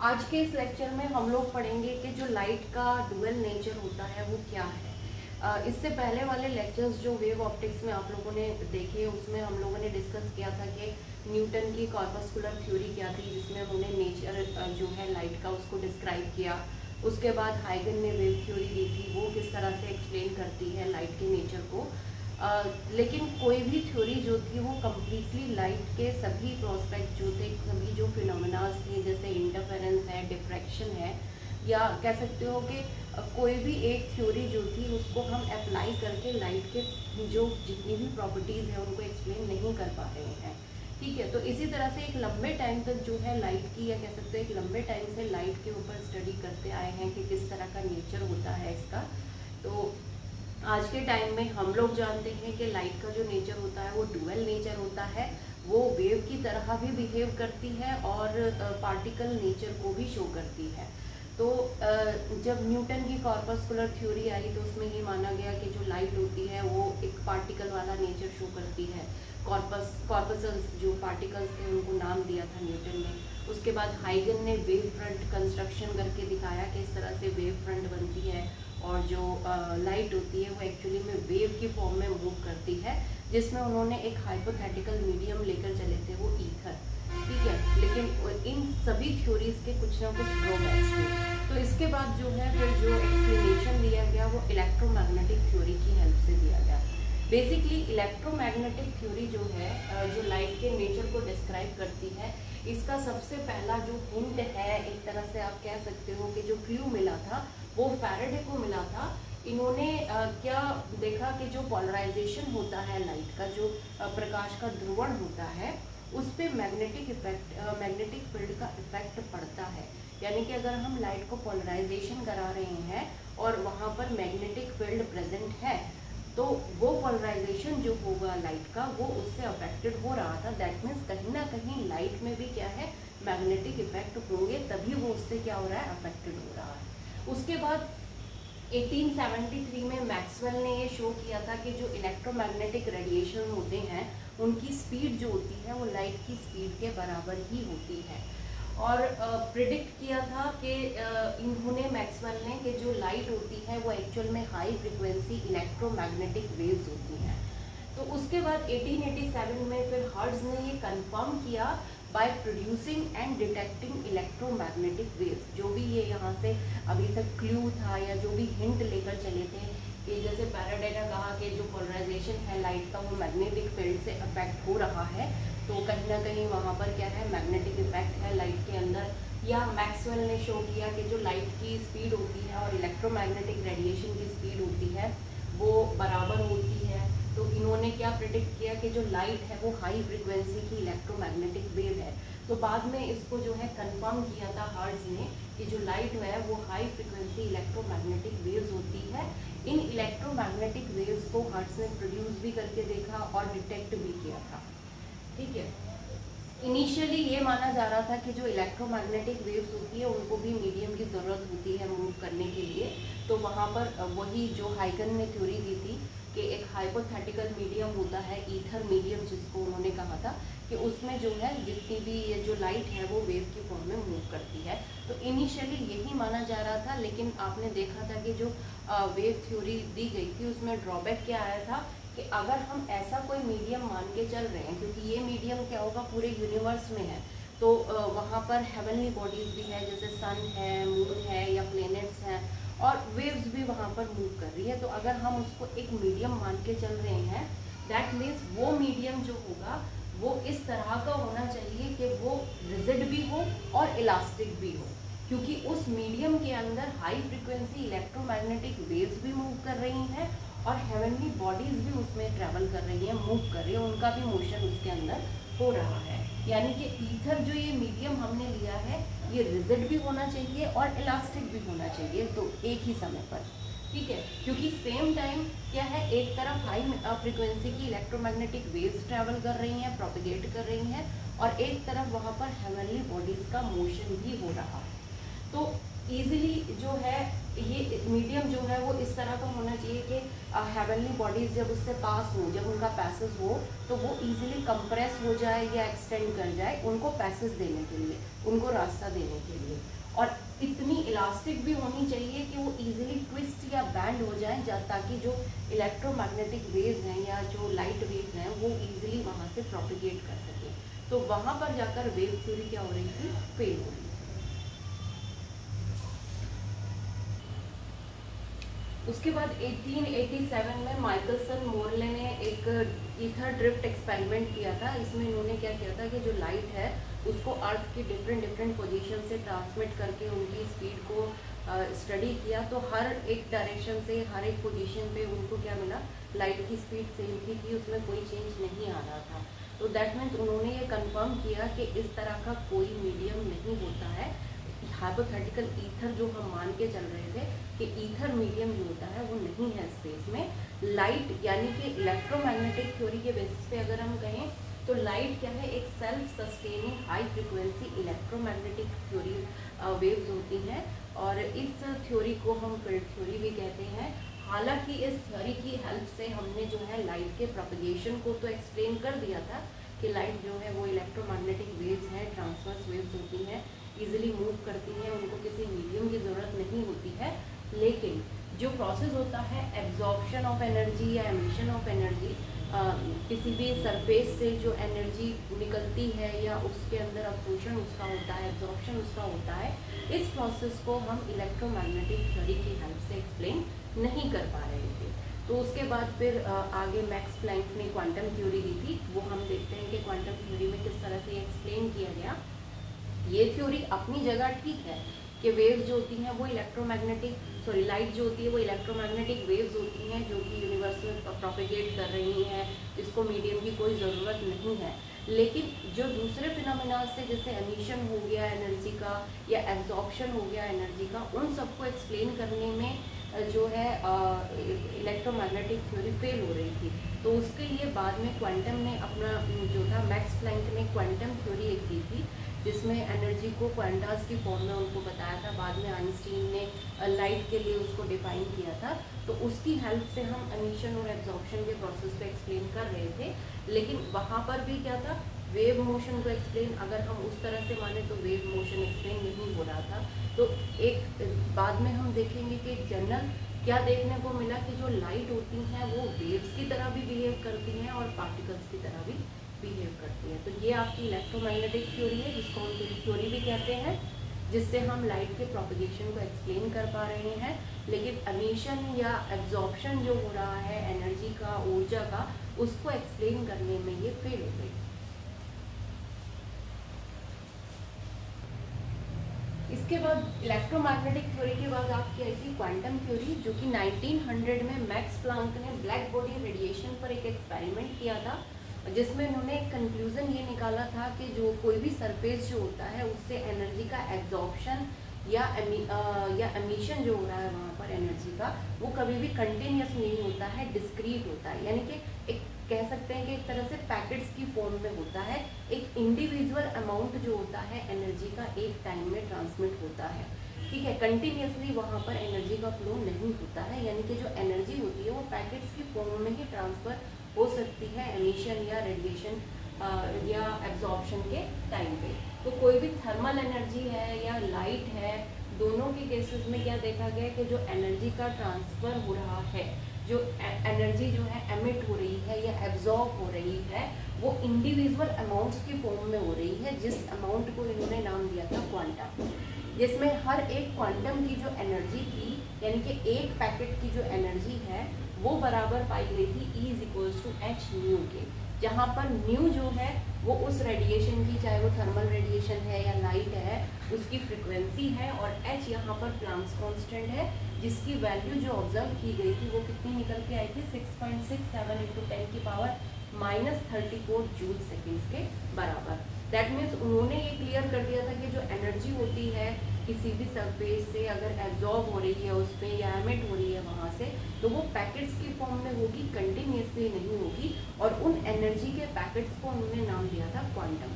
आज के इस लेक्चर में हम लोग पढ़ेंगे कि जो लाइट का डुअल नेचर होता है वो क्या है। इससे पहले वाले लेक्चर्स जो वेव ऑप्टिक्स में आप लोगों ने देखे उसमें हम लोगों ने डिस्कस किया था कि न्यूटन की कॉर्पस्कुलर थ्योरी क्या थी, जिसमें उन्होंने नेचर जो है लाइट का उसको डिस्क्राइब किया। उसके बाद हाइगन ने वेव थ्योरी दी थी, वो किस तरह से एक्सप्लेन करती है लाइट के नेचर को। लेकिन कोई भी थ्योरी जो थी वो कम्प्लीटली लाइट के सभी प्रोस्पेक्ट जो थे, सभी जो फिनोमेनास थे, जैसे इंटरफेरेंस है, डिफ्रैक्शन है, या कह सकते हो कि कोई भी एक थ्योरी जो थी उसको हम अप्लाई करके लाइट के जो जितनी भी प्रॉपर्टीज़ हैं उनको एक्सप्लेन नहीं कर पा रहे हैं। ठीक है, तो इसी तरह से एक लंबे टाइम तक जो है लाइट की, या कह सकते हो एक लंबे टाइम से लाइट के ऊपर स्टडी करते आए हैं कि किस तरह का नेचर होता है इसका। तो आज के टाइम में हम लोग जानते हैं कि लाइट का जो नेचर होता है वो डुअल नेचर होता है। वो वेव की तरह भी बिहेव करती है और पार्टिकल नेचर को भी शो करती है। तो जब न्यूटन की कॉर्पस्कुलर थ्योरी आई तो उसमें ये माना गया कि जो लाइट होती है वो एक पार्टिकल वाला नेचर शो करती है। कॉर्पसल्स जो पार्टिकल्स थे उनको नाम दिया था न्यूटन ने। उसके बाद हाइगन ने वेव फ्रंट कंस्ट्रक्शन करके दिखाया कि इस तरह से वेव फ्रंट बनती है और जो लाइट होती है वो एक्चुअली में वेव की फॉर्म में मूव करती है, जिसमें उन्होंने एक हाइपोथेटिकल मीडियम लेकर चले थे, वो ईथर। ठीक है, लेकिन इन सभी थ्योरीज के कुछ ना कुछ ड्रॉबैक्स थे। तो इसके बाद जो है फिर जो एक्सप्लेनेशन दिया गया वो इलेक्ट्रोमैग्नेटिक थ्योरी की हेल्प से दिया गया। बेसिकली इलेक्ट्रोमैग्नेटिक थ्योरी जो है जो लाइट के नेचर को डिस्क्राइब करती है, इसका सबसे पहला जो हिंट है, एक तरह से आप कह सकते हो कि जो क्लू मिला था वो फैराडे को मिला था। इन्होंने क्या देखा कि जो पोलराइजेशन होता है लाइट का, जो प्रकाश का ध्रुवण होता है, उस पर मैग्नेटिक फील्ड का इफेक्ट पड़ता है। यानी कि अगर हम लाइट को पोलराइजेशन करा रहे हैं और वहाँ पर मैग्नेटिक फील्ड प्रेजेंट है, तो वो पोलराइजेशन जो होगा लाइट का वो उससे अफेक्टेड हो रहा था। दैट मीन्स कहीं ना कहीं लाइट में भी क्या है, मैग्नेटिक इफेक्ट होंगे, तभी वो उससे क्या हो रहा है, अफेक्टेड हो रहा है। उसके बाद 1873 में मैक्सवेल ने ये शो किया था कि जो इलेक्ट्रोमैग्नेटिक रेडिएशन होते हैं उनकी स्पीड जो होती है वो लाइट की स्पीड के बराबर ही होती है। और प्रिडिक्ट किया था कि इन्होंने मैक्सवेल ने कि जो लाइट होती है वो एक्चुअल में हाई फ्रिक्वेंसी इलेक्ट्रोमैग्नेटिक वेव्स होती हैं। तो उसके बाद 1887 में फिर हर्ट्ज ने ये कंफर्म किया by producing and detecting electromagnetic waves. जो भी ये यहाँ से अभी तक क्लू था या जो भी हिंट लेकर चले थे कि जैसे फैराडे ने कहा कि जो पोलराइजेशन है लाइट का वो मैग्नेटिक फील्ड से अफेक्ट हो रहा है, तो कहीं ना कहीं वहाँ पर क्या है, मैग्नेटिक इफेक्ट है लाइट के अंदर। या मैक्सवेल ने शो किया कि जो लाइट की स्पीड होती है और इलेक्ट्रोमैग्नेटिक रेडिएशन की स्पीड होती है वो बराबर होती है। तो इन्होंने क्या प्रिडिक्ट किया कि जो लाइट है वो हाई फ्रिक्वेंसी की इलेक्ट्रोमैग्नेटिक वेव है। तो बाद में इसको जो है कंफर्म किया था हर्ट्ज ने कि जो लाइट है वो हाई फ्रिक्वेंसी इलेक्ट्रोमैग्नेटिक वेव्स होती है। इन इलेक्ट्रोमैग्नेटिक वेव्स को हर्ट्ज ने प्रोड्यूस भी करके देखा और डिटेक्ट भी किया था। ठीक है, इनिशियली ये माना जा रहा था कि जो इलेक्ट्रोमैग्नेटिक वेव्स होती है उनको भी मीडियम की ज़रूरत होती है मूव करने के लिए। तो वहाँ पर वही जो हाइगन ने थ्योरी दी थी कि एक हाइपोथेटिकल मीडियम होता है, ईथर मीडियम जिसको उन्होंने कहा था, कि उसमें जो है जितनी भी ये जो लाइट है वो वेव की फॉर्म में मूव करती है। तो इनिशियली यही माना जा रहा था, लेकिन आपने देखा था कि जो वेव थ्योरी दी गई थी उसमें ड्रॉबैक क्या आया था कि अगर हम ऐसा कोई मीडियम मान के चल रहे हैं, क्योंकि ये मीडियम क्या होगा, पूरे यूनिवर्स में है, तो वहाँ पर हेवनली बॉडीज़ भी है, जैसे सन है, मून है या प्लैनेट्स हैं, और वेव्स भी वहाँ पर मूव कर रही है। तो अगर हम उसको एक मीडियम मान के चल रहे हैं, दैट मीन्स वो मीडियम जो होगा वो इस तरह का होना चाहिए कि वो रिजिड भी हो और इलास्टिक भी हो, क्योंकि उस मीडियम के अंदर हाई फ्रिक्वेंसी इलेक्ट्रोमैग्नेटिक वेव्स भी मूव कर रही हैं और हेवनली बॉडीज़ भी उसमें ट्रैवल कर रही हैं, मूव कर रही हैं, उनका भी मोशन उसके अंदर हो रहा है। यानी कि ईथर जो ये मीडियम हमने लिया है ये रिजिड भी होना चाहिए और इलास्टिक भी होना चाहिए, तो एक ही समय पर। ठीक है, क्योंकि सेम टाइम क्या है, एक तरफ हाई फ्रिक्वेंसी की इलेक्ट्रोमैग्नेटिक वेव्स ट्रैवल कर रही हैं, प्रोपिगेट कर रही हैं, और एक तरफ वहाँ पर हेवनली बॉडीज़ का मोशन भी हो रहा है। तो ईजिली जो है ये मीडियम जो है वो इस तरह का होना चाहिए कि हेवनली बॉडीज जब उससे पास हो, जब उनका पैसेज हो, तो वो इजीली कंप्रेस हो जाए या एक्सटेंड कर जाए उनको पैसेज देने के लिए, उनको रास्ता देने के लिए। और इतनी इलास्टिक भी होनी चाहिए कि वो इजीली ट्विस्ट या बैंड हो जाए, ताकि जो इलेक्ट्रोमैग्नेटिक वेव्स हैं या जो लाइट वेव्स हैं वो इजीली वहाँ से प्रोपिगेट कर सके। तो वहाँ पर जाकर वेव थ्योरी क्या हो रही थी, फेल हो रही थी। उसके बाद 1887 में माइकलसन मोरले ने एक ईथर ड्रिफ्ट एक्सपेरिमेंट किया था। इसमें इन्होंने क्या किया था कि जो लाइट है उसको अर्थ की डिफरेंट पोजीशन से ट्रांसमिट करके उनकी स्पीड को स्टडी किया। तो हर एक डायरेक्शन से, हर एक पोजीशन पे उनको क्या मिला, लाइट की स्पीड सेम ही थी, उसमें कोई चेंज नहीं आ रहा था। तो दैट मीन्स उन्होंने ये कंफर्म किया कि इस तरह का कोई मीडियम नहीं होता है। हाइपोथेटिकल ईथर जो हम मान के चल रहे थे कि ईथर मीडियम जो होता है वो नहीं है स्पेस में। लाइट यानी कि इलेक्ट्रोमैग्नेटिक थ्योरी के बेसिस पे अगर हम कहें तो लाइट क्या है, एक self sustaining high frequency electromagnetic theory waves होती हैं, और इस थ्योरी को हम फील्ड थ्योरी भी कहते हैं। हालांकि इस थ्योरी की हेल्प से हमने जो है लाइट के प्रोपगेशन को तो एक्सप्लेन कर दिया था कि लाइट जो है वो इलेक्ट्रोमैग्नेटिक वेव्स हैं, ट्रांसवर्स वेव्स होती हैं, इजीली मूव करती हैं, उनको किसी मीडियम की ज़रूरत नहीं होती है। लेकिन जो प्रोसेस होता है एब्जॉर्प्शन ऑफ एनर्जी या एमिशन ऑफ एनर्जी, किसी भी सरफेस से जो एनर्जी निकलती है या उसके अंदर अवशोषण उसका होता है, एब्जॉर्प्शन उसका होता है, इस प्रोसेस को हम इलेक्ट्रोमैग्नेटिक थ्योरी की हेल्प से एक्सप्लेन नहीं कर पा रहे थे। तो उसके बाद फिर आगे मैक्स प्लैंक ने क्वांटम थ्योरी दी थी। वो हम देखते हैं कि क्वांटम थ्योरी में किस तरह से एक्सप्लेन किया गया। ये थ्योरी अपनी जगह ठीक है कि वेव जो होती हैं वो लाइट जो होती है वो इलेक्ट्रोमैग्नेटिक वेव्स होती हैं जो कि यूनिवर्स में प्रोपेगेट कर रही हैं, इसको मीडियम की कोई ज़रूरत नहीं है। लेकिन जो दूसरे फिनोमेना से, जैसे एमिशन हो गया एनर्जी का या एब्जॉर्प्शन हो गया एनर्जी का, उन सबको एक्सप्लेन करने में जो है इलेक्ट्रोमैग्नेटिक थ्योरी फेल हो रही थी। तो उसके लिए बाद में क्वांटम ने अपना जो था, मैक्स प्लैंक ने क्वांटम थ्योरी एक दी थी जिसमें एनर्जी को क्वांटास की फॉर्म में उनको बताया था। बाद में आइंस्टीन ने लाइट के लिए उसको डिफाइन किया था। तो उसकी हेल्प से हम एमिशन और एब्जॉर्प्शन के प्रोसेस को एक्सप्लेन कर रहे थे। लेकिन वहाँ पर भी क्या था, वेव मोशन को एक्सप्लेन अगर हम उस तरह से माने तो वेव मोशन एक्सप्लेन नहीं हो रहा था। तो एक बाद में हम देखेंगे कि जनरल क्या देखने को मिला कि जो लाइट होती हैं वो वेव्स की तरह भी बिहेव करती हैं और पार्टिकल्स की तरह भी बिहेव करती है। तो ये आपकी इलेक्ट्रोमैग्नेटिक थ्योरी है जिसको हम फील्ड थ्योरी भी कहते हैं, जिससे हम लाइट के प्रोपगेशन को एक्सप्लेन कर पा रहे हैं। लेकिन एमिशन या एब्जॉर्प्शन जो हो रहा है एनर्जी का, ऊर्जा का, उसको एक्सप्लेन करने में ये फेल हो गई। इसके बाद इलेक्ट्रोमैग्नेटिक थ्योरी के बाद आपकी आई थी क्वांटम थ्योरी, जो कि 1900 में मैक्स प्लैंक ने ब्लैक बॉडी रेडिएशन पर एक एक्सपेरिमेंट किया था, जिसमें उन्होंने एक कंक्लूजन ये निकाला था कि जो कोई भी सरफेस जो होता है उससे एनर्जी का एब्जॉर्प्शन या एमिशन जो हो रहा है वहाँ पर एनर्जी का, वो कभी भी कंटिन्यूस नहीं होता है, डिस्क्रीट होता है। यानी कि एक कह सकते हैं कि एक तरह से पैकेट्स की फॉर्म में होता है। एक इंडिविजुअल अमाउंट जो होता है एनर्जी का एक टाइम में ट्रांसमिट होता है, ठीक है। कंटिन्यूसली वहाँ पर एनर्जी का फ्लो नहीं होता है, यानी कि जो एनर्जी होती है वो पैकेट्स की फॉर्म में ही ट्रांसफ़र हो सकती है एमिशन या रेडिएशन या एब्जॉर्प्शन के टाइम पे। तो कोई भी थर्मल एनर्जी है या लाइट है, दोनों के केसेस में क्या देखा गया कि जो एनर्जी का ट्रांसफ़र हो रहा है, जो एनर्जी जो है एमिट हो रही है या एब्जॉर्ब हो रही है, वो इंडिविजुअल अमाउंट्स की फॉर्म में हो रही है, जिस अमाउंट को इन्होंने नाम दिया था क्वांटम, जिसमें हर एक क्वांटम की जो एनर्जी थी, यानी कि एक पैकेट की जो एनर्जी है वो बराबर पाई गई थी E=h/ν के, जहाँ पर न्यू जो है वो उस रेडिएशन की, चाहे वो थर्मल रेडिएशन है या लाइट है, उसकी फ्रिक्वेंसी है, और h यहाँ पर प्लैंक्स कांस्टेंट है, जिसकी वैल्यू जो ऑब्जर्व की गई थी वो कितनी निकल के आई थी, 6.67 × 10⁻⁻34 जूल सेकेंड्स के बराबर। दैट मीन्स उन्होंने ये क्लियर कर दिया था कि जो एनर्जी होती है किसी भी सरफेस से अगर एब्जॉर्ब हो रही है उस पर या एमिट हो रही है वहाँ से, तो वो पैकेट्स की फॉर्म में होगी, कंटिन्यूसली नहीं होगी। और उन एनर्जी के पैकेट्स को उन्होंने नाम दिया था क्वांटम।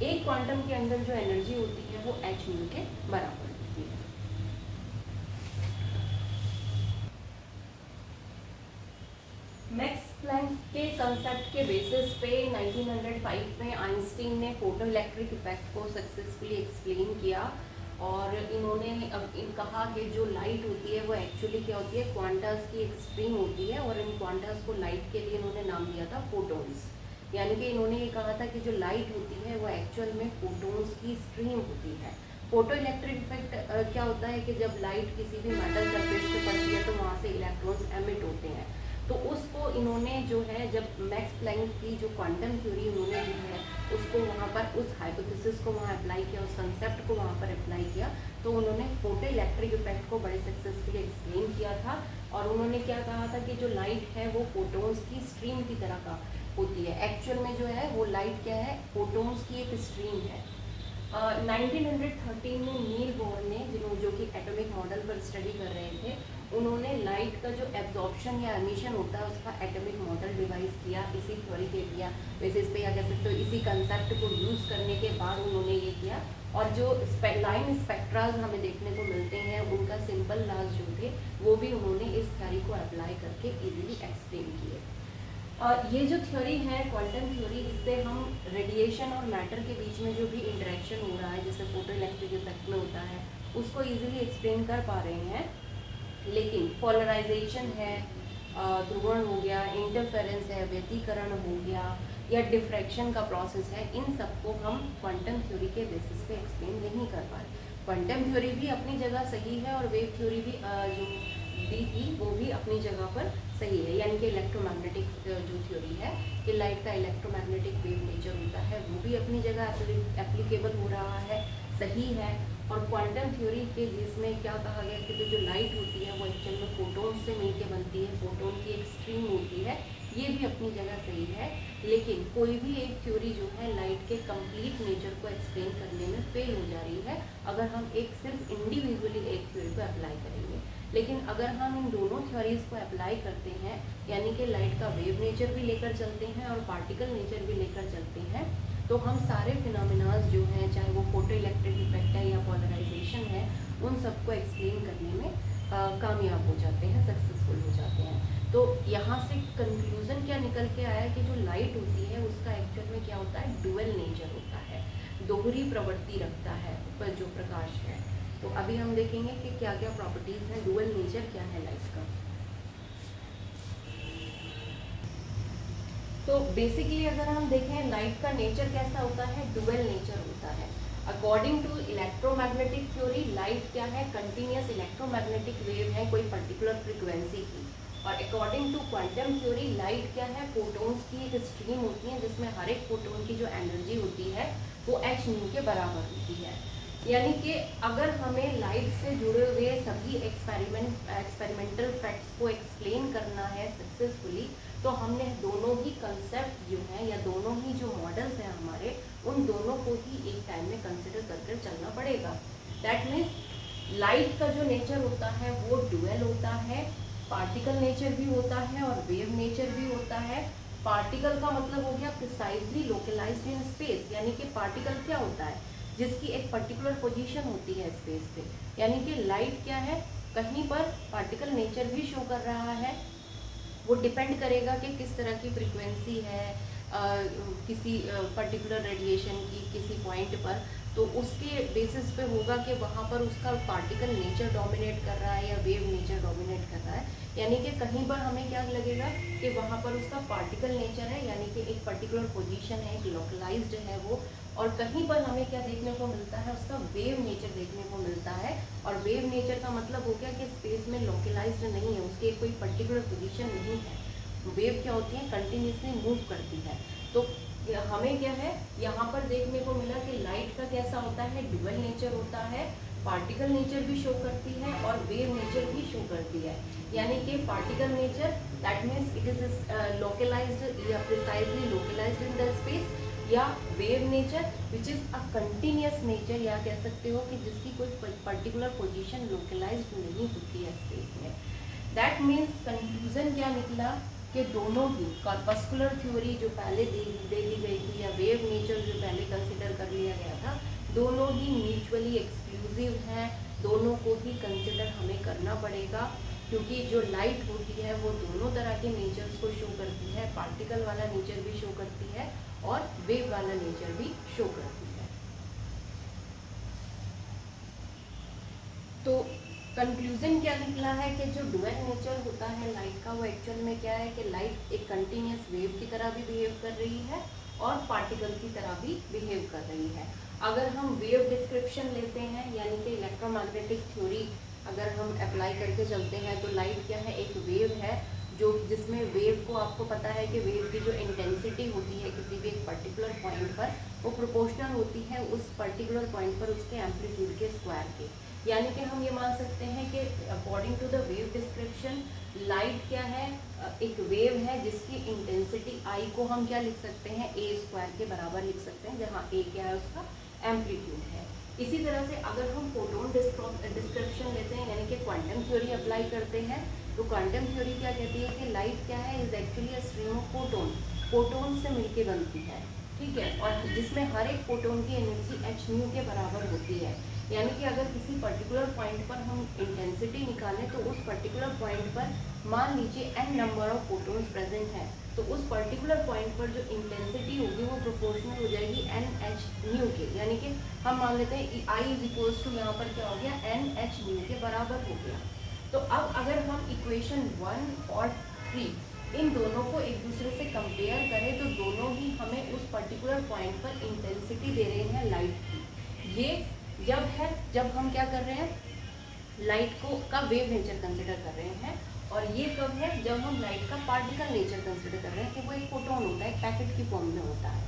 एक क्वांटम के अंदर जो एनर्जी होती है वो h/ν के बराबर होती है। के बेसिस पे 1905 में आइंस्टीन ने फोटो इलेक्ट्रिक इफेक्ट को सक्सेसफुली एक्सप्लेन किया और इन्होंने अब कहा कि जो लाइट होती है वो एक्चुअली क्या होती है, क्वांटास की एक स्ट्रीम होती है और इन क्वांटास को लाइट के लिए इन्होंने नाम दिया था फोटोन्स। यानी कि इन्होंने ये कहा था कि जो लाइट होती है वो एक्चुअल में फोटोन्स की स्ट्रीम होती है। फोटो इलेक्ट्रिक इफेक्ट क्या होता है कि जब लाइट किसी भी मेटल सरफेस पे पड़ती है तो वहाँ से इलेक्ट्रॉन्स एमिट होते हैं। तो उसको इन्होंने जो है, जब मैक्स प्लैंक की जो क्वांटम थ्योरी उन्होंने दी है उसको वहाँ पर, उस हाइपोथेसिस को वहाँ अप्लाई किया, उस कंसेप्ट को वहाँ पर अप्लाई किया, तो उन्होंने फोटो इलेक्ट्रिक इफेक्ट को बड़े सक्सेसफुली एक्सप्लेन किया था। और उन्होंने क्या कहा था कि जो लाइट है वो फोटोन्स की स्ट्रीम की तरह का होती है। एक्चुअल में जो है वो लाइट क्या है, फोटोन्स की एक स्ट्रीम है। 1913 में नील बोर ने, जो कि एटॉमिक मॉडल पर स्टडी कर रहे थे, उन्होंने लाइट का जो एब्जॉर्प्शन या एमिशन होता है उसका एटॉमिक मॉडल डिवाइस किया, इसी थ्योरी के किया बेसिस पे, या कह सकते हो इसी कंसेप्ट को यूज़ करने के बाद उन्होंने ये किया। और जो लाइन स्पेक्ट्राज हमें देखने को मिलते हैं उनका सिंपल लॉज जो थे वो भी उन्होंने इस थ्योरी को अप्लाई करके इजीली एक्सप्लेन किए। ये जो थ्योरी है क्वांटम थ्योरी, इससे हम रेडिएशन और मैटर के बीच में जो भी इंटरेक्शन हो रहा है जैसे फोटो इलेक्ट्रिक इफेक्ट में होता है उसको इजीली एक्सप्लेन कर पा रहे हैं। लेकिन पोलराइजेशन है, ध्रुवण हो गया, इंटरफेरेंस है, व्यतिकरण हो गया, या डिफ्रैक्शन का प्रोसेस है, इन सबको हम क्वांटम थ्योरी के बेसिस पे एक्सप्लेन नहीं कर पा रहे। क्वांटम थ्योरी भी अपनी जगह सही है और वेव थ्योरी भी जो दी थी वो भी अपनी जगह पर सही है। यानी कि इलेक्ट्रोमैग्नेटिक जो थ्योरी है कि लाइट का इलेक्ट्रोमैग्नेटिक वेव नेचर होता है वो भी अपनी जगह एप्लीकेबल हो रहा है, सही है। और क्वांटम थ्योरी के जिसमें क्या कहा गया कि जो लाइट होती है वो एक्चुअल में फोटोन से मिलकर बनती है, फोटोन की एक स्ट्रीम होती है, ये भी अपनी जगह सही है। लेकिन कोई भी एक थ्योरी जो है लाइट के कंप्लीट नेचर को एक्सप्लेन करने में फेल हो जा रही है अगर हम एक सिर्फ इंडिविजुअली एक थ्योरी को अप्लाई करेंगे। लेकिन अगर हम इन दोनों थ्योरीज को अप्लाई करते हैं, यानी कि लाइट का वेव नेचर भी लेकर चलते हैं और पार्टिकल नेचर भी लेकर चलते हैं, तो हम सारे फिनोमिनाज जो हैं, चाहे वो फोटो इलेक्ट्रिक इफेक्ट है या पोलराइजेशन है, उन सबको एक्सप्लेन करने में कामयाब हो जाते हैं, सक्सेसफुल हो जाते हैं। तो यहाँ से कंक्लूजन क्या निकल के आया कि जो लाइट होती है उसका एक्चुअल में क्या होता है, डुअल नेचर होता है, दोहरी प्रवृत्ति रखता है पर जो प्रकाश है। तो अभी हम देखेंगे कि क्या क्या प्रॉपर्टीज हैं, डुअल नेचर क्या है लाइट का। तो बेसिकली अगर हम देखें लाइट का नेचर कैसा होता है, डुअल नेचर होता है। According to electromagnetic theory light क्या है, कंटिन्यूस इलेक्ट्रोमैग्नेटिक वेव है कोई पर्टिकुलर फ्रीक्वेंसी की। और according to quantum theory light क्या है, फोटोन्स की एक स्ट्रीम होती है जिसमें हर एक फोटोन की जो एनर्जी होती है वो h न्यू के बराबर होती है। यानी कि अगर हमें लाइट से जुड़े हुए सभी एक्सपेरिमेंटल फैक्ट्स को एक्सप्लेन करना है सक्सेसफुली, तो हमने दोनों ही कंसेप्ट जो हैं या दोनों ही जो मॉडल्स हैं हमारे, उन दोनों को ही एक टाइम में कंसिडर करके चलना पड़ेगा। दैट मीन्स लाइट का जो नेचर होता है वो डुअल होता है, पार्टिकल नेचर भी होता है और वेव नेचर भी होता है। पार्टिकल का मतलब हो गया प्रिसाइजली लोकलाइज्ड इन स्पेस, यानी कि पार्टिकल क्या होता है, जिसकी एक पर्टिकुलर पोजीशन होती है स्पेस पे। यानी कि लाइट क्या है, कहीं पर पार्टिकल नेचर भी शो कर रहा है, वो डिपेंड करेगा कि किस तरह की फ्रीक्वेंसी है किसी पर्टिकुलर रेडिएशन की किसी पॉइंट पर, तो उसके बेसिस पे होगा कि वहाँ पर उसका पार्टिकल नेचर डोमिनेट कर रहा है या वेव नेचर डोमिनेट कर रहा है। यानी कि कहीं पर हमें क्या लगेगा कि वहाँ पर उसका पार्टिकल नेचर है, यानी कि एक पर्टिकुलर पोजीशन है, एक लोकलाइज्ड है वो, और कहीं पर हमें क्या देखने को मिलता है, उसका वेव नेचर देखने को मिलता है। और वेव नेचर का मतलब हो गया कि स्पेस में लोकलाइज्ड नहीं है, उसकी कोई पर्टिकुलर पोजीशन नहीं है। वेव क्या होती है, कंटिन्यूसली मूव करती है। तो हमें क्या है यहाँ पर देखने को मिला कि लाइट का कैसा होता है, डुअल नेचर होता है, पार्टिकल नेचर भी शो करती है और वेव नेचर भी शो करती है। यानी कि particle nature that means it is localised या precisely localised in the space, या wave nature which is a continuous nature, या कह सकते हो कि जिसकी कोई पर्टिकुलर पोजीशन लोकलाइज्ड नहीं होती है स्पेस में। दैट मीन्स कंक्लूजन क्या निकला कि दोनों ही कॉर्पस्कुलर थ्योरी जो पहले दे दी गई थी या वेव नेचर जो पहले कंसिडर कर लिया गया था, दोनों ही म्यूचुअली एक्सक्लूसिव हैं, दोनों को ही कंसिडर हमें करना पड़ेगा। क्योंकि जो लाइट होती है वो दोनों तरह के नेचर्स को शो करती है, पार्टिकल वाला नेचर भी शो करती है और वेव वाला नेचर भी शो करती है। तो कंक्लूजन क्या निकला है कि जो डुअल नेचर होता है लाइट का, वो एक्चुअल में क्या है कि लाइट एक कंटिन्यूस वेव की तरह भी बिहेव कर रही है और पार्टिकल की तरह भी बिहेव कर रही है। अगर हम वेव डिस्क्रिप्शन लेते हैं, यानी कि इलेक्ट्रोमैग्नेटिक थ्योरी अगर हम अप्लाई करके चलते हैं, तो लाइट क्या है, एक वेव है जो जिसमें वेव को आपको पता है कि वेव की जो इंटेंसिटी होती है किसी भी एक पर्टिकुलर पॉइंट पर, वो प्रोपोर्शनल होती है उस पर्टिकुलर पॉइंट पर उसके एम्पलीट्यूड के स्क्वायर के। यानी कि हम ये मान सकते हैं कि according to the wave description light क्या है, एक वेव है जिसकी इंटेंसिटी आई को हम क्या लिख सकते हैं, ए स्क्वायर के बराबर लिख सकते हैं, जहाँ ए क्या है, उसका एम्पलीट्यूड है। इसी तरह से अगर हम फोटोन डिस्क्रिप्शन लेते हैं, यानी कि क्वांटम थ्योरी अप्लाई करते हैं, तो क्वांटम थ्योरी क्या कहती है कि लाइट क्या है, is actually a stream of photon, photon से मिलके बनती है, ठीक है, और जिसमें हर एक फोटोन की एनर्जी h के बराबर होती है। यानी कि अगर किसी पर्टिकुलर पॉइंट पर हम इंटेंसिटी निकालें, तो उस पर्टिकुलर पॉइंट पर मान लीजिए n number of photons present है, तो उस पर्टिकुलर पॉइंट पर जो इंटेंसिटी होगी वो प्रोपोर्शनल हो जाएगी NH के। यानी कि हम मान लेते हैं I इज इक्वल्स टू, यहाँ पर क्या हो गया, NH के बराबर हो गया। तो अब अगर हम इक्वेशन 1 और 3 इन दोनों को एक दूसरे से कंपेयर करें, तो दोनों ही हमें उस पर्टिकुलर पॉइंट पर इंटेंसिटी दे रहे हैं लाइट की। ये जब हम क्या कर रहे हैं, लाइट को का वेव नेचर कंसिडर कर रहे हैं, और ये कब है, जब हम लाइट का पार्टिकल नेचर कंसिडर कर रहे हैं कि वो एक फोटोन होता है, एक पैकेट की फॉर्म में होता है,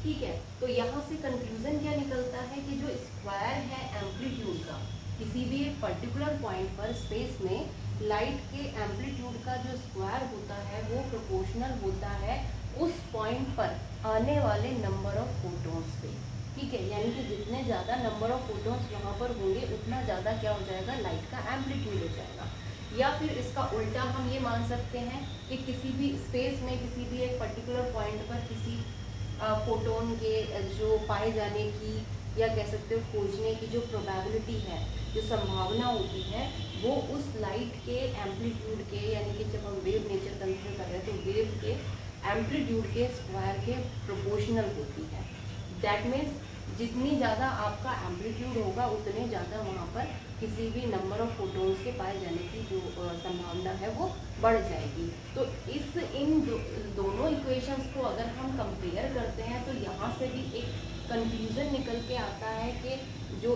ठीक है। तो यहाँ से कंक्लूजन क्या निकलता है कि जो स्क्वायर है एम्पलीट्यूड का किसी भी एक पर्टिकुलर पॉइंट पर स्पेस में लाइट के एम्पलीट्यूड का जो स्क्वायर होता है वो प्रोपोर्शनल होता है उस पॉइंट पर आने वाले नंबर ऑफ फोटोन्स पे, ठीक है। यानी कि जितने ज़्यादा नंबर ऑफ फोटोन्स वहाँ पर होंगे उतना ज़्यादा क्या हो जाएगा, लाइट का एम्पलीट्यूड हो जाएगा। या फिर इसका उल्टा हम ये मान सकते हैं कि किसी भी स्पेस में किसी भी एक पर्टिकुलर पॉइंट पर किसी फोटोन के जो पाए जाने की या कह सकते हो खोजने की जो प्रोबेबिलिटी है, जो संभावना होती है, वो उस लाइट के एम्पलीट्यूड के, यानी कि जब हम वेव नेचर कंसिडर कर रहे हैं तो वेव के एम्पलीट्यूड के स्क्वायर के प्रोपोर्शनल होती है। दैट मीन्स जितनी ज़्यादा आपका एम्पलीट्यूड होगा उतने ज़्यादा वहाँ पर किसी भी नंबर ऑफ फोटोन्स के पाए जाने की जो संभावना है वो बढ़ जाएगी। तो इन दोनों इक्वेशंस को अगर हम कंपेयर करते हैं, तो यहाँ से भी एक कंक्लूजन निकल के आता है कि जो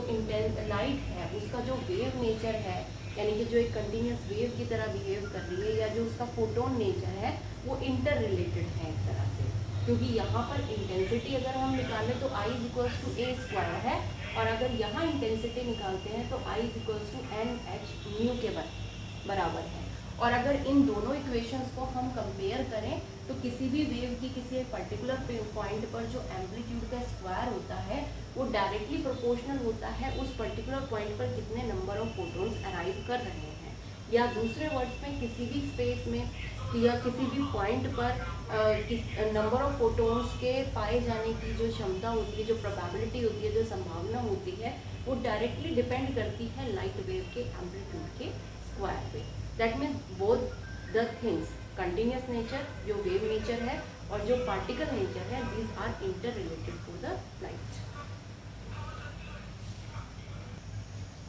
लाइट है उसका जो वेव नेचर है, यानी कि जो एक कंटिन्यूस वेव की तरह बिहेव कर रही है, या जो उसका फोटोन नेचर है वो इंटर रिलेटेड है एक तरह से। क्योंकि यहाँ पर इंटेंसिटी अगर हम निकालें तो I is equals to A square है, और अगर यहाँ इंटेंसिटी निकालते हैं तो I is equals to NH के बराबर है। और अगर इन दोनों इक्वेशंस को हम कंपेयर करें, तो किसी भी वेव की किसी एक पर्टिकुलर पॉइंट पर जो एम्पलीट्यूड का स्क्वायर होता है वो डायरेक्टली प्रोपोर्शनल होता है उस पर्टिकुलर पॉइंट पर जितने नंबर ऑफ फोटोन्स अराइव कर रहे हैं। या दूसरे वर्ड्स में किसी भी स्पेस में या किसी भी पॉइंट पर नंबर ऑफ फोटोन्स के पाए जाने की जो क्षमता होती है, जो प्रोबेबिलिटी होती है, जो संभावना होती है, वो डायरेक्टली डिपेंड करती है लाइट वेव के एम्पलीट्यूड के स्क्वायर पे। That means both the things, continuous nature जो वेव नेचर है और जो पार्टिकल नेचर है, these are interrelated to the light.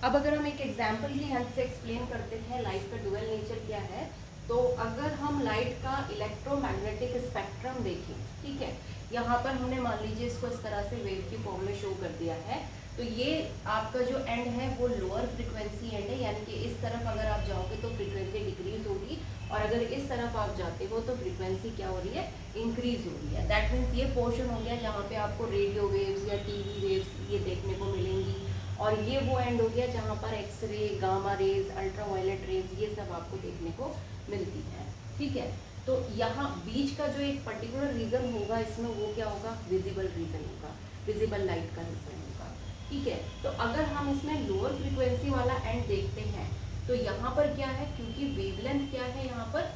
अब अगर हम एक एग्जाम्पल की हेल्प से एक्सप्लेन करते हैं लाइट का डुअल नेचर क्या है, तो अगर हम लाइट का इलेक्ट्रोमैग्नेटिक स्पेक्ट्रम देखें, ठीक है, यहाँ पर हमने मान लीजिए इसको इस तरह से वेव की फॉर्म में शो कर दिया है। तो ये आपका जो एंड है वो लोअर फ्रीक्वेंसी एंड है, यानी कि इस तरफ अगर आप जाओगे तो फ्रीक्वेंसी डिक्रीज होगी, और अगर इस तरफ आप जाते हो तो फ्रीक्वेंसी क्या हो रही है, इंक्रीज हो रही है। दैट मीन्स ये पोर्शन हो गया जहाँ पे आपको रेडियो वेव्स या टीवी वेव्स ये देखने को मिलेंगी, और ये वो एंड हो गया जहाँ पर X ray, gamma rays, ultraviolet rays ये सब आपको देखने को मिलती है, ठीक है। तो यहाँ बीच का जो एक पर्टिकुलर रीजन होगा इसमें वो क्या होगा, विजिबल रीजन होगा, विजिबल लाइट का रीजन होगा, ठीक है। तो अगर हम इसमें लोअर फ्रीक्वेंसी वाला एंड देखते हैं, तो यहाँ पर क्या है, क्योंकि वेवलेंथ क्या है यहाँ पर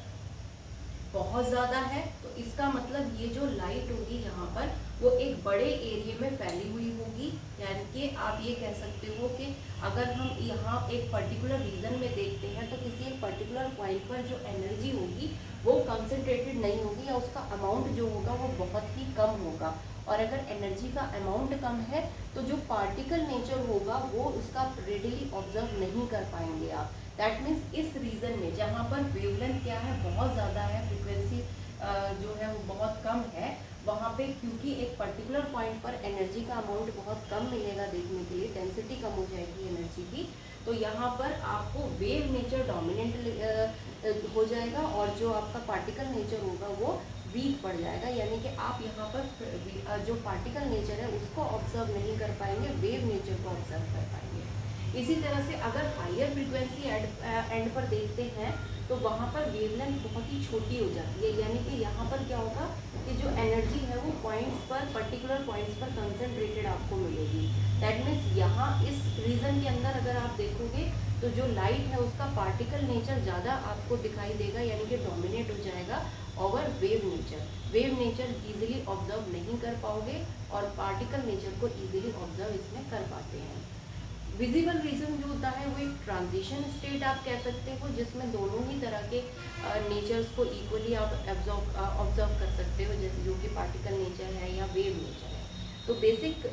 बहुत ज़्यादा है, तो इसका मतलब ये जो लाइट होगी यहाँ पर वो एक बड़े एरिया में फैली हुई होगी। यानी कि आप ये कह सकते हो कि अगर हम यहाँ एक पर्टिकुलर रीजन में देखते हैं तो किसी एक पर्टिकुलर पॉइंट पर जो एनर्जी होगी वो कंसंट्रेटेड नहीं होगी, या उसका अमाउंट जो होगा वो बहुत ही कम होगा। और अगर एनर्जी का अमाउंट कम है तो जो पार्टिकल नेचर होगा वो उसका रेडिली ऑब्जर्व नहीं कर पाएंगे आप। दैट मीन्स इस रीजन में जहाँ पर वेवलेंथ क्या है बहुत ज़्यादा है, फ्रिक्वेंसी जो है वो बहुत कम है, वहाँ पे क्योंकि एक पर्टिकुलर पॉइंट पर एनर्जी का अमाउंट बहुत कम मिलेगा देखने के लिए, डेंसिटी कम हो जाएगी एनर्जी की, तो यहाँ पर आपको वेव नेचर डोमिनेंट हो जाएगा और जो आपका पार्टिकल नेचर होगा वो वीक पड़ जाएगा। यानी कि आप यहाँ पर जो पार्टिकल नेचर है उसको ऑब्जर्व नहीं कर पाएंगे, वेव नेचर को ऑब्जर्व कर पाएंगे। इसी तरह से अगर हायर फ्रीक्वेंसी एंड पर देखते हैं तो वहाँ पर वेवलेंथ बहुत ही छोटी हो जाती है। यानी कि यहाँ पर क्या होगा कि जो एनर्जी है वो पॉइंट्स पर, पर्टिकुलर पॉइंट्स पर कंसंट्रेटेड आपको मिलेगी। दैट मीन्स यहाँ इस रीजन के अंदर अगर आप देखोगे तो जो लाइट है उसका पार्टिकल नेचर ज़्यादा आपको दिखाई देगा, यानी कि डोमिनेट हो जाएगा over wave nature. Wave nature easily observe नहीं कर पाओगे और पार्टिकल नेचर को इजीली ऑब्जर्व इसमें कर पाते हैं। विजिबल रीजन जो होता है वो एक ट्रांजिशन स्टेट आप कह सकते हो, जिसमें दोनों ही तरह के नेचर्स को इक्वली आप ऑब्जर्व कर सकते हो, जैसे जो कि पार्टिकल नेचर है या वेव नेचर है। तो बेसिक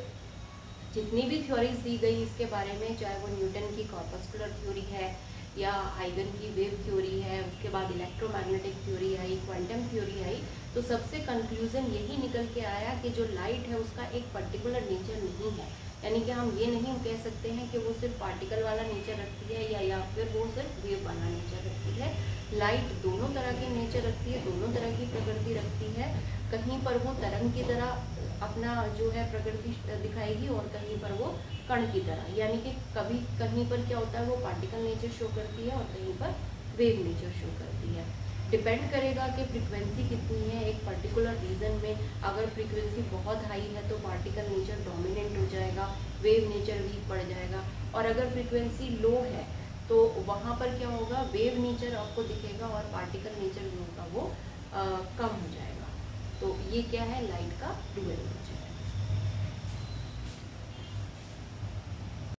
जितनी भी थ्योरीज दी गई इसके बारे में, चाहे वो न्यूटन की कॉर्पस्कुलर थ्योरी है या हाइगन की वेव थ्योरी है, उसके बाद इलेक्ट्रोमैग्नेटिक थ्योरी आई, क्वांटम थ्योरी आई, तो सबसे कंक्लूजन यही निकल के आया कि जो लाइट है उसका एक पर्टिकुलर नेचर नहीं है। यानी कि हम ये नहीं कह सकते हैं कि वो सिर्फ पार्टिकल वाला नेचर रखती है या फिर वो सिर्फ वेव वाला नेचर रखती है। लाइट दोनों तरह के नेचर रखती है, दोनों तरह की प्रकृति रखती है। कहीं पर वो तरंग की तरह अपना जो है प्रकृति दिखाएगी और कहीं पर वो कण की तरह, यानी कि कभी कहीं पर क्या होता है वो पार्टिकल नेचर शो करती है और कहीं पर वेव नेचर शो करती है। डिपेंड करेगा कि फ्रीक्वेंसी कितनी है एक पर्टिकुलर रीजन में। अगर फ्रीक्वेंसी बहुत हाई है तो पार्टिकल नेचर डोमिनेंट हो जाएगा, वेव नेचर वीक पड़ जाएगा। और अगर फ्रीक्वेंसी लो है तो वहाँ पर क्या होगा, वेव नेचर आपको दिखेगा और पार्टिकल नेचर जो होगा वो कम हो जाएगा। तो ये क्या है, लाइट का डुअल नेचर।